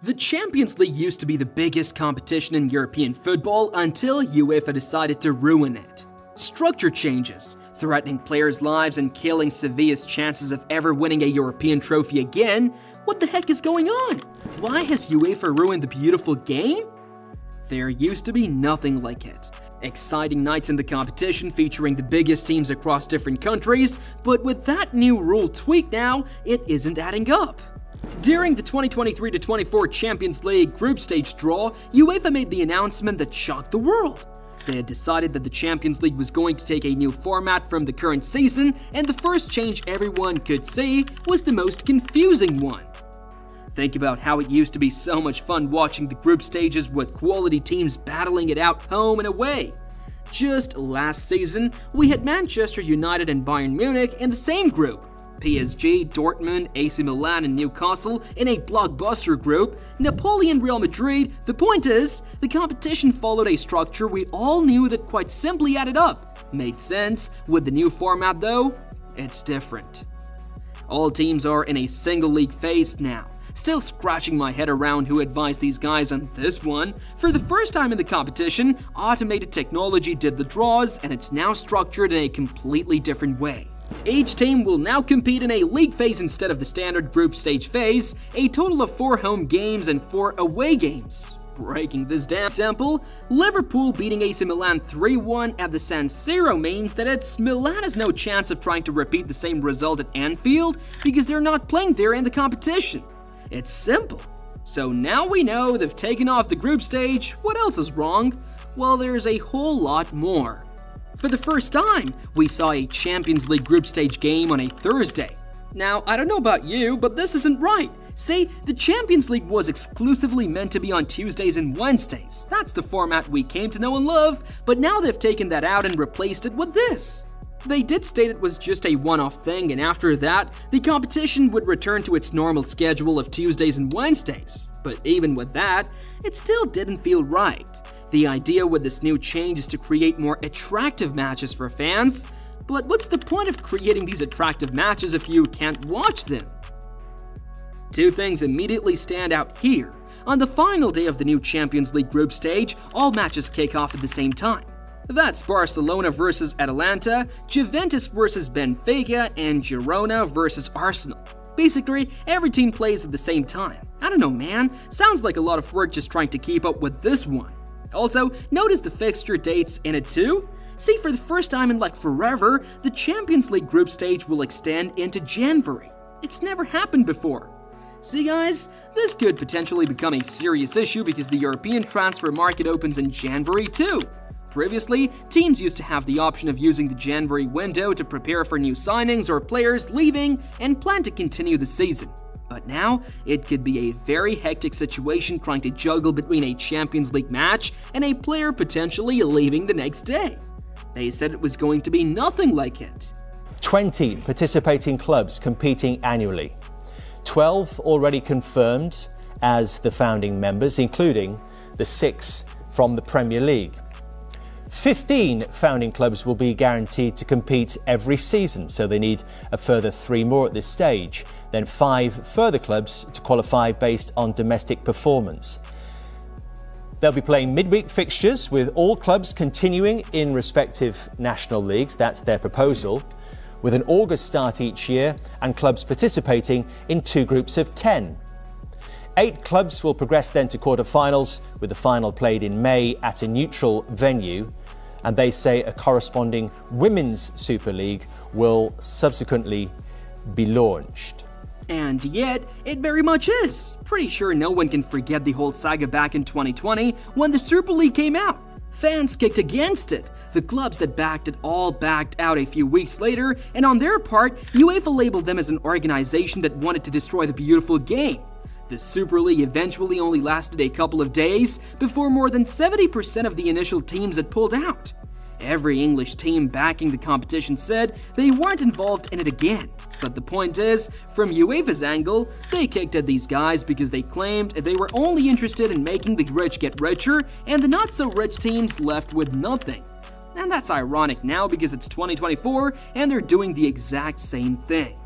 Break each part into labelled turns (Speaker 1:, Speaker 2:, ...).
Speaker 1: The Champions League used to be the biggest competition in European football until UEFA decided to ruin it. Structure changes, threatening players' lives and killing Sevilla's chances of ever winning a European trophy again. What the heck is going on? Why has UEFA ruined the beautiful game? There used to be nothing like it. Exciting nights in the competition featuring the biggest teams across different countries, but with that new rule tweak now, it isn't adding up. During the 2023-24 Champions League group stage draw, UEFA made the announcement that shocked the world. They had decided that the Champions League was going to take a new format from the current season, and the first change everyone could see was the most confusing one. Think about how it used to be so much fun watching the group stages with quality teams battling it out home and away. Just last season, we had Manchester United and Bayern Munich in the same group, PSG, Dortmund, AC Milan, and Newcastle in a blockbuster group, Napoli and Real Madrid. The point is, the competition followed a structure we all knew that quite simply added up. Made sense. With the new format though, it's different. All teams are in a single league phase now. Still scratching my head around who advised these guys on this one. For the first time in the competition, automated technology did the draws, and it's now structured in a completely different way. Each team will now compete in a league phase instead of the standard group stage phase, a total of 4 home games and 4 away games. Breaking this down, example, Liverpool beating AC Milan 3-1 at the San Siro means that Milan has no chance of trying to repeat the same result at Anfield because they're not playing there in the competition. It's simple. So now we know they've taken off the group stage. What else is wrong? Well, there's a whole lot more. For the first time, we saw a Champions League group stage game on a Thursday. Now, I don't know about you, but this isn't right. See, the Champions League was exclusively meant to be on Tuesdays and Wednesdays. That's the format we came to know and love, but now they've taken that out and replaced it with this. They did state it was just a one-off thing, and after that, the competition would return to its normal schedule of Tuesdays and Wednesdays. But even with that, it still didn't feel right. The idea with this new change is to create more attractive matches for fans, but what's the point of creating these attractive matches if you can't watch them? Two things immediately stand out here. On the final day of the new Champions League group stage, all matches kick off at the same time. That's Barcelona versus Atalanta, Juventus versus Benfica, and Girona versus Arsenal. Basically, every team plays at the same time. I don't know, man. Sounds like a lot of work just trying to keep up with this one. Also, notice the fixture dates in it too. See, for the first time in like forever, the Champions League group stage will extend into January. It's never happened before. See guys, this could potentially become a serious issue because the European transfer market opens in January too. Previously, teams used to have the option of using the January window to prepare for new signings or players leaving and plan to continue the season. But now, it could be a very hectic situation trying to juggle between a Champions League match and a player potentially leaving the next day. They said it was going to be nothing like it.
Speaker 2: 20 participating clubs competing annually. 12 already confirmed as the founding members, including the 6 from the Premier League. 15 founding clubs will be guaranteed to compete every season, so they need a further 3 more at this stage. Then 5 further clubs to qualify based on domestic performance. They'll be playing midweek fixtures with all clubs continuing in respective national leagues. That's their proposal, with an August start each year and clubs participating in 2 groups of 10. 8 clubs will progress then to quarter-finals, with the final played in May at a neutral venue, and they say a corresponding Women's Super League will subsequently be launched.
Speaker 1: And yet, it very much is. Pretty sure no one can forget the whole saga back in 2020 when the Super League came out. Fans kicked against it. The clubs that backed it all backed out a few weeks later, and on their part, UEFA labeled them as an organization that wanted to destroy the beautiful game. The Super League eventually only lasted a couple of days before more than 70% of the initial teams had pulled out. Every English team backing the competition said they weren't involved in it again. But the point is, from UEFA's angle, they kicked at these guys because they claimed they were only interested in making the rich get richer and the not-so-rich teams left with nothing. And that's ironic now because it's 2024 and they're doing the exact same thing.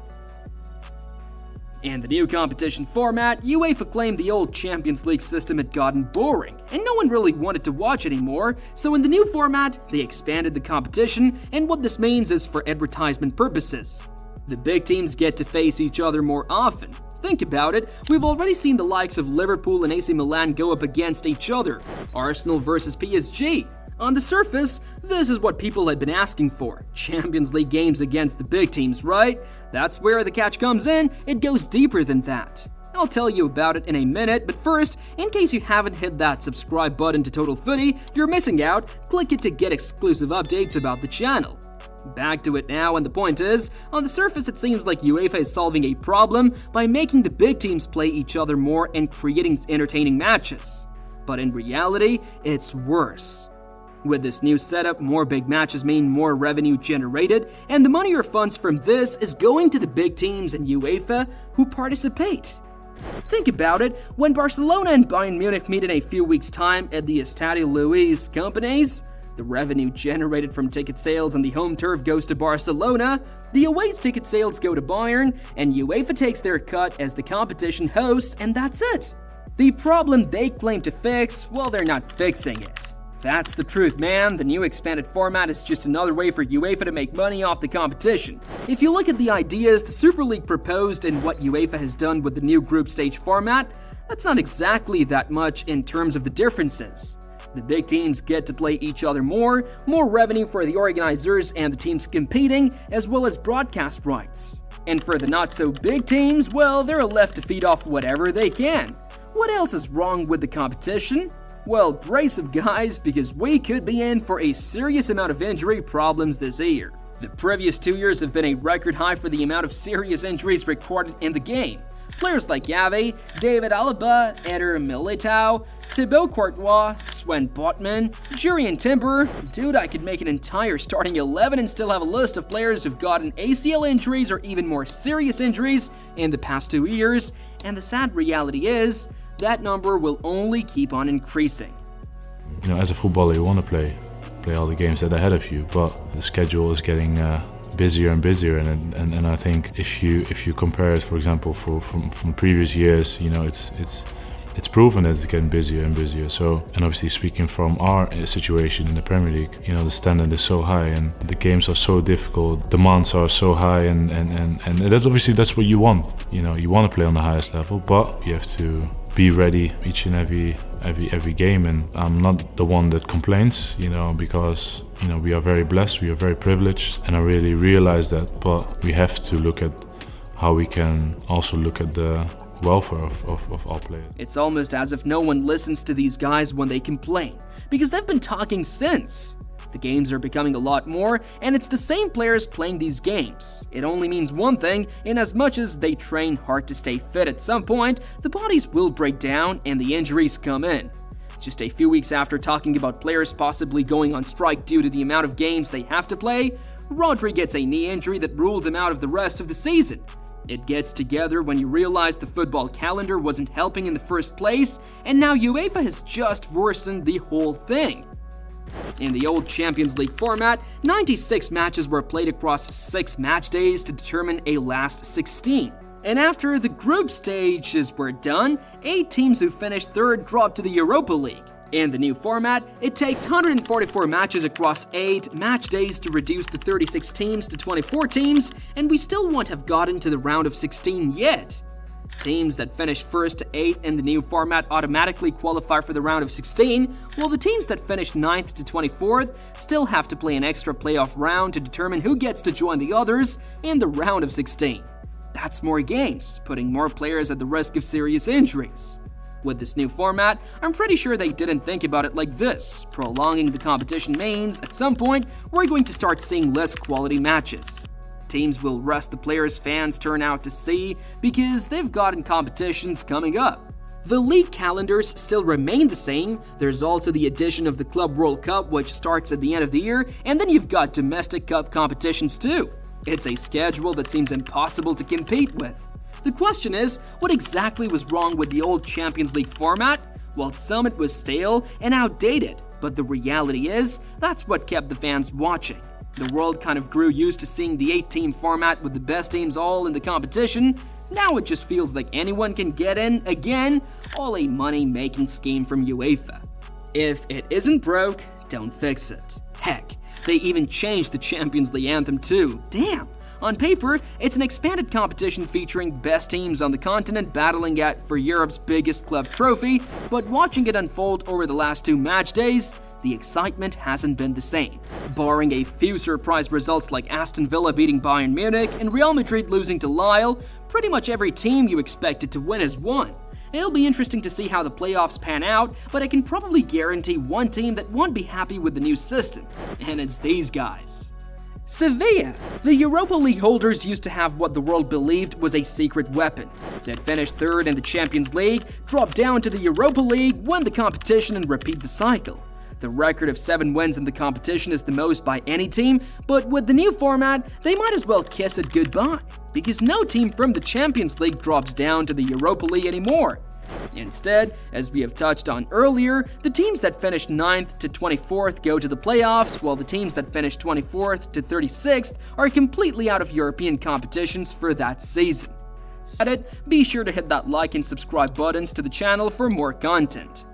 Speaker 1: In the new competition format, UEFA claimed the old Champions League system had gotten boring, and no one really wanted to watch anymore, so in the new format, they expanded the competition, and what this means is for advertisement purposes. The big teams get to face each other more often. Think about it, we've already seen the likes of Liverpool and AC Milan go up against each other, Arsenal versus PSG. On the surface, this is what people had been asking for. Champions League games against the big teams, right? That's where the catch comes in, it goes deeper than that. I'll tell you about it in a minute, but first, in case you haven't hit that subscribe button to Total Footy, you're missing out, click it to get exclusive updates about the channel. Back to it now, and the point is, on the surface it seems like UEFA is solving a problem by making the big teams play each other more and creating entertaining matches. But in reality, it's worse. With this new setup, more big matches mean more revenue generated, and the money or funds from this is going to the big teams and UEFA who participate. Think about it, when Barcelona and Bayern Munich meet in a few weeks' time at the Estadio Luis Companies, the revenue generated from ticket sales on the home turf goes to Barcelona, the away ticket sales go to Bayern, and UEFA takes their cut as the competition hosts, and that's it. The problem they claim to fix, well, they're not fixing it. That's the truth, man. The new expanded format is just another way for UEFA to make money off the competition. If you look at the ideas the Super League proposed and what UEFA has done with the new group stage format, that's not exactly that much in terms of the differences. The big teams get to play each other more revenue for the organizers and the teams competing, as well as broadcast rights. And for the not-so-big teams, well, they're left to feed off whatever they can. What else is wrong with the competition? Well, brace up guys, because we could be in for a serious amount of injury problems this year. The previous 2 years have been a record high for the amount of serious injuries recorded in the game. Players like Gavi, David Alaba, Eder Militao, Thibaut Courtois, Sven Botman, Jurrien Timber. Dude, I could make an entire starting 11 and still have a list of players who've gotten ACL injuries or even more serious injuries in the past 2 years, and the sad reality is, that number will only keep on increasing.
Speaker 3: You know, as a footballer, you want to play all the games that are ahead of you, but the schedule is getting busier and busier, and I think if you compare it, for example, from previous years, you know, it's proven that it's getting busier and busier. So, and obviously speaking from our situation in the Premier League, you know, the standard is so high and the games are so difficult, demands are so high, and that's obviously that's what you want. You know, you want to play on the highest level, but you have to be ready each and every game. And I'm not the one that complains, you know, because, you know, we are very blessed, we are very privileged, and I really realize that. But we have to look at how we can also look at the welfare of our players.
Speaker 1: It's almost as if no one listens to these guys when they complain, because they've been talking since. The games are becoming a lot more, and it's the same players playing these games. It only means one thing, in as much as they train hard to stay fit, at some point, the bodies will break down and the injuries come in. Just a few weeks after talking about players possibly going on strike due to the amount of games they have to play, Rodri gets a knee injury that rules him out of the rest of the season. It gets together when you realize the football calendar wasn't helping in the first place, and now UEFA has just worsened the whole thing. In the old Champions League format, 96 matches were played across 6 match days to determine a last 16. And after the group stages were done, 8 teams who finished third dropped to the Europa League. In the new format, it takes 144 matches across 8 match days to reduce the 36 teams to 24 teams, and we still won't have gotten to the round of 16 yet. Teams that finish first to 8 in the new format automatically qualify for the round of 16, while the teams that finish 9th to 24th still have to play an extra playoff round to determine who gets to join the others in the round of 16. That's more games, putting more players at the risk of serious injuries. With this new format, I'm pretty sure they didn't think about it like this. Prolonging the competition means, at some point, we're going to start seeing less quality matches. Teams will rest the players fans turn out to see because they've gotten competitions coming up. The league calendars still remain the same. There's also the addition of the Club World Cup, which starts at the end of the year, and then you've got domestic cup competitions too. It's a schedule that seems impossible to compete with. The question is, what exactly was wrong with the old Champions League format? Well, some it was stale and outdated, but the reality is, that's what kept the fans watching. The world kind of grew used to seeing the 8-team format with the best teams all in the competition, Now it just feels like anyone can get in, again, all a money-making scheme from UEFA. If it isn't broke, don't fix it. Heck, they even changed the Champions League anthem too. Damn! On paper, it's an expanded competition featuring best teams on the continent battling for Europe's biggest club trophy, but watching it unfold over the last 2 match days, the excitement hasn't been the same. Barring a few surprise results like Aston Villa beating Bayern Munich and Real Madrid losing to Lille, pretty much every team you expected to win has won. It'll be interesting to see how the playoffs pan out, but I can probably guarantee one team that won't be happy with the new system, and it's these guys. Sevilla. The Europa League holders used to have what the world believed was a secret weapon. They'd finish third in the Champions League, drop down to the Europa League, win the competition, and repeat the cycle. The record of 7 wins in the competition is the most by any team, but with the new format, they might as well kiss it goodbye, because no team from the Champions League drops down to the Europa League anymore. Instead, as we have touched on earlier, the teams that finish 9th to 24th go to the playoffs, while the teams that finish 24th to 36th are completely out of European competitions for that season. Be sure to hit that like and subscribe buttons to the channel for more content.